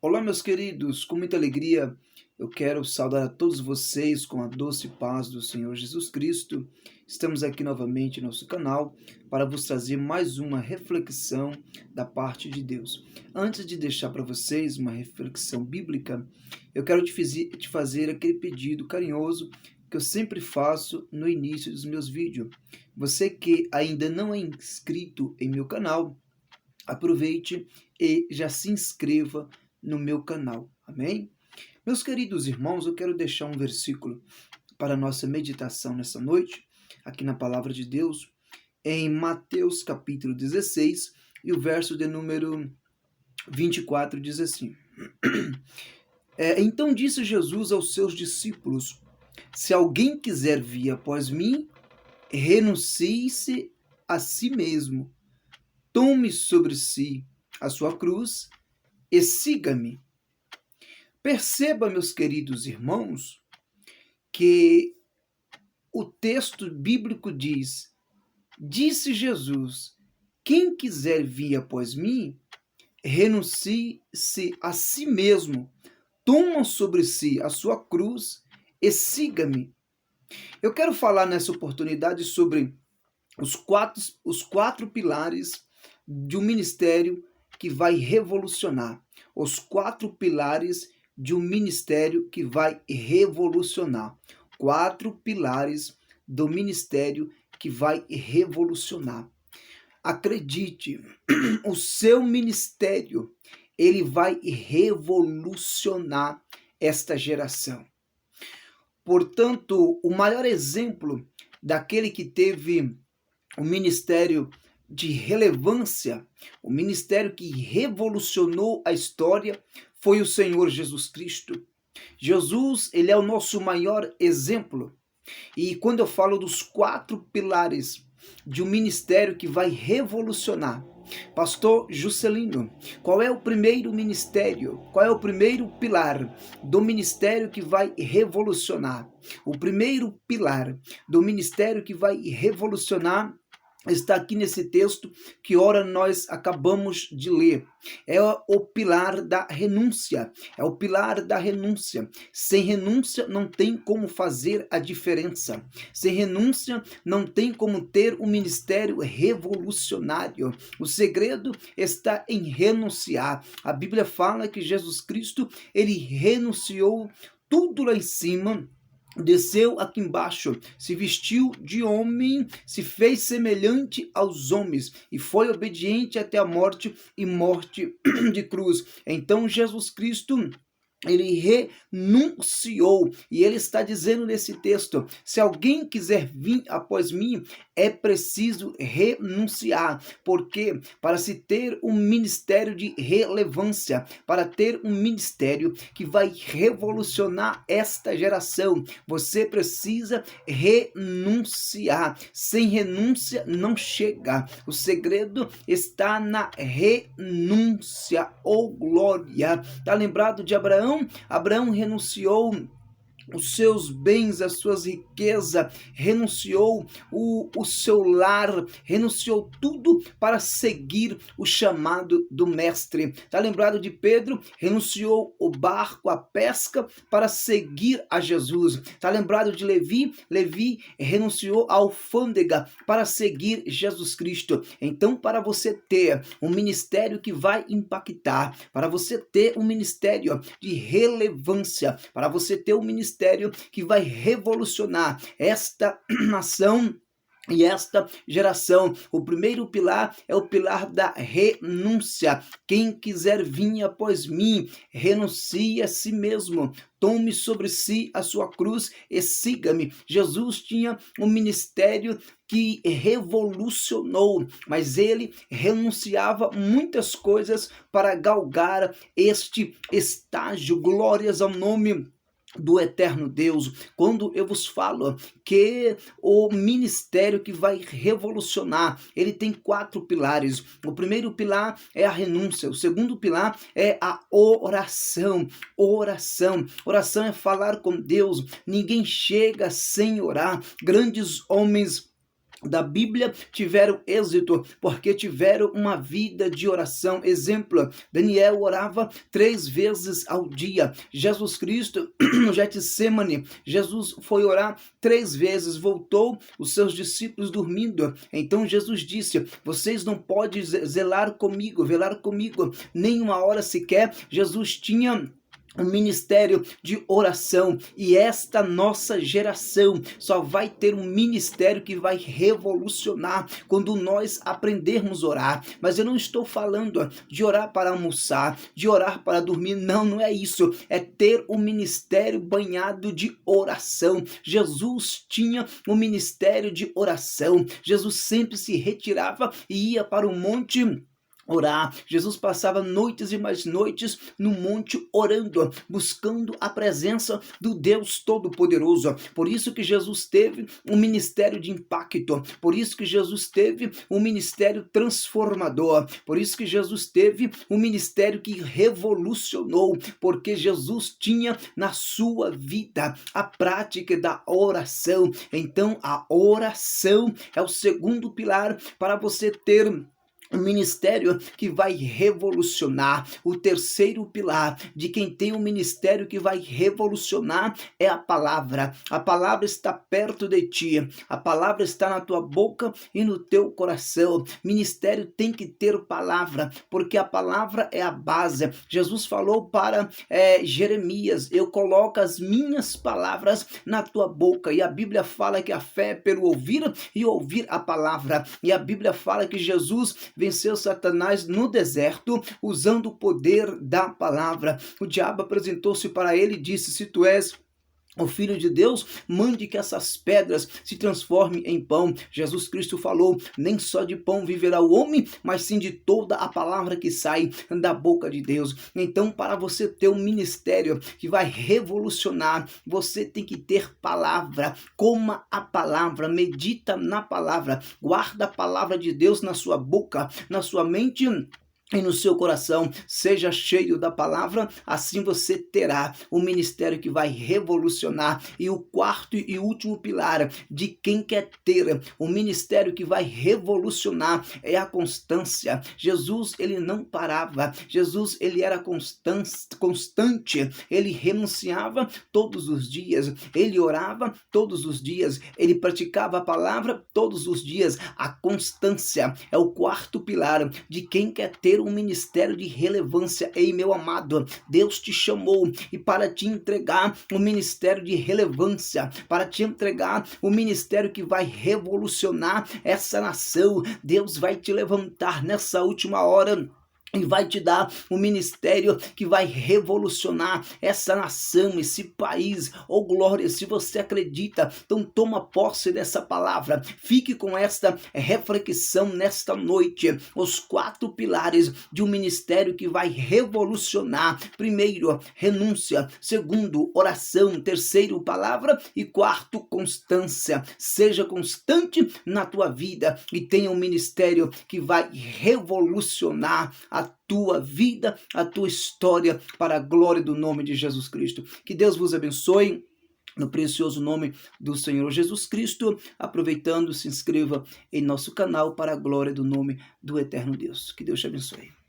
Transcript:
Olá, meus queridos, com muita alegria eu quero saudar a todos vocês com a doce paz do Senhor Jesus Cristo. Estamos aqui novamente em nosso canal para vos trazer mais uma reflexão da parte de Deus. Antes de deixar para vocês uma reflexão bíblica, eu quero te fazer aquele pedido carinhoso que eu sempre faço no início dos meus vídeos. Você que ainda não é inscrito em meu canal, aproveite e já se inscreva no meu canal. Amém? Meus queridos irmãos, eu quero deixar um versículo para a nossa meditação nessa noite, aqui na palavra de Deus, em Mateus capítulo 16, e o verso de número 24 diz assim: Então disse Jesus aos seus discípulos: Se alguém quiser vir após mim, renuncie-se a si mesmo, tome sobre si a sua cruz e siga-me. Perceba, meus queridos irmãos, que o texto bíblico diz: Disse Jesus, quem quiser vir após mim, renuncie-se a si mesmo, toma sobre si a sua cruz e siga-me. Eu quero falar nessa oportunidade sobre os quatro pilares de um ministério que vai revolucionar. Os quatro pilares de um ministério que vai revolucionar. Quatro pilares do ministério que vai revolucionar. Acredite, o seu ministério, ele vai revolucionar esta geração. Portanto, o maior exemplo daquele que teve um ministério de relevância, o ministério que revolucionou a história, foi o Senhor Jesus Cristo. Jesus, ele é o nosso maior exemplo. E quando eu falo dos quatro pilares de um ministério que vai revolucionar, Pastor Juscelino, qual é o primeiro ministério? Qual é o primeiro pilar do ministério que vai revolucionar? O primeiro pilar do ministério que vai revolucionar está aqui nesse texto que ora nós acabamos de ler. É o pilar da renúncia. É o pilar da renúncia. Sem renúncia não tem como fazer a diferença. Sem renúncia não tem como ter um ministério revolucionário. O segredo está em renunciar. A Bíblia fala que Jesus Cristo, ele renunciou tudo lá em cima, desceu aqui embaixo, se vestiu de homem, se fez semelhante aos homens e foi obediente até a morte e morte de cruz. Então Jesus Cristo, ele renunciou, e ele está dizendo nesse texto: se alguém quiser vir após mim, é preciso renunciar. Porque para se ter um ministério de relevância, para ter um ministério que vai revolucionar esta geração, você precisa renunciar. Sem renúncia não chega. O segredo está na renúncia. Oh glória! Está lembrado de Abraão? Abraão renunciou os seus bens, as suas riquezas, renunciou o seu lar, renunciou tudo para seguir o chamado do mestre. Está lembrado de Pedro? Renunciou o barco, a pesca, para seguir a Jesus. Está lembrado de Levi? Levi renunciou a alfândega para seguir Jesus Cristo. Então, para você ter um ministério que vai impactar, para você ter um ministério de relevância, para você ter um ministério que vai revolucionar esta nação e esta geração, o primeiro pilar é o pilar da renúncia. Quem quiser vir após mim, renuncie a si mesmo, tome sobre si a sua cruz e siga-me. Jesus tinha um ministério que revolucionou, mas ele renunciava muitas coisas para galgar este estágio. Glórias ao nome do eterno Deus. Quando eu vos falo que o ministério que vai revolucionar, ele tem quatro pilares. O primeiro pilar é a renúncia, o segundo pilar é a oração. Oração é falar com Deus. Ninguém chega sem orar. Grandes homens da Bíblia tiveram êxito porque tiveram uma vida de oração. Exemplo, Daniel orava 3 vezes ao dia. Jesus Cristo, no Getsemane, Jesus foi orar 3 vezes, voltou, os seus discípulos dormindo. Então Jesus disse: vocês não podem velar comigo, nem uma hora sequer. Jesus tinha um ministério de oração, e esta nossa geração só vai ter um ministério que vai revolucionar quando nós aprendermos a orar. Mas eu não estou falando de orar para almoçar, de orar para dormir, não é isso, é ter um ministério banhado de oração. Jesus tinha um ministério de oração. Jesus sempre se retirava e ia para o monte orar. Jesus passava noites e mais noites no monte orando, buscando a presença do Deus Todo-Poderoso. Por isso que Jesus teve um ministério de impacto, por isso que Jesus teve um ministério transformador, por isso que Jesus teve um ministério que revolucionou, porque Jesus tinha na sua vida a prática da oração. Então a oração é o segundo pilar para você ter um ministério que vai revolucionar. O terceiro pilar de quem tem um ministério que vai revolucionar é a palavra. A palavra está perto de ti, a palavra está na tua boca e no teu coração. Ministério tem que ter palavra, porque a palavra é a base. Jesus falou para Jeremias: eu coloco as minhas palavras na tua boca. E a Bíblia fala que a fé é pelo ouvir e ouvir a palavra. E a Bíblia fala que Jesus venceu Satanás no deserto usando o poder da palavra. O diabo apresentou-se para ele e disse: se tu és o Filho de Deus, mande que essas pedras se transformem em pão. Jesus Cristo falou: nem só de pão viverá o homem, mas sim de toda a palavra que sai da boca de Deus. Então, para você ter um ministério que vai revolucionar, você tem que ter palavra. Coma a palavra, medita na palavra, guarda a palavra de Deus na sua boca, na sua mente e no seu coração. Seja cheio da palavra, assim você terá um ministério que vai revolucionar. E o quarto e último pilar de quem quer ter um ministério que vai revolucionar é a constância. Jesus, ele não parava. Jesus, ele era constante. Ele renunciava todos os dias. Ele orava todos os dias. Ele praticava a palavra todos os dias. A constância é o quarto pilar de quem quer ter um ministério de relevância. Ei, meu amado, Deus te chamou e para te entregar um ministério de relevância, para te entregar um ministério que vai revolucionar essa nação. Deus vai te levantar nessa última hora e vai te dar um ministério que vai revolucionar essa nação, esse país. Oh glória, se você acredita, então toma posse dessa palavra. Fique com esta reflexão nesta noite. Os 4 pilares de um ministério que vai revolucionar. Primeiro, renúncia. Segundo, oração. Terceiro, palavra. E quarto, constância. Seja constante na tua vida e tenha um ministério que vai revolucionar a tua vida, a tua história, para a glória do nome de Jesus Cristo. Que Deus vos abençoe, no precioso nome do Senhor Jesus Cristo. Aproveitando, se inscreva em nosso canal para a glória do nome do eterno Deus. Que Deus te abençoe.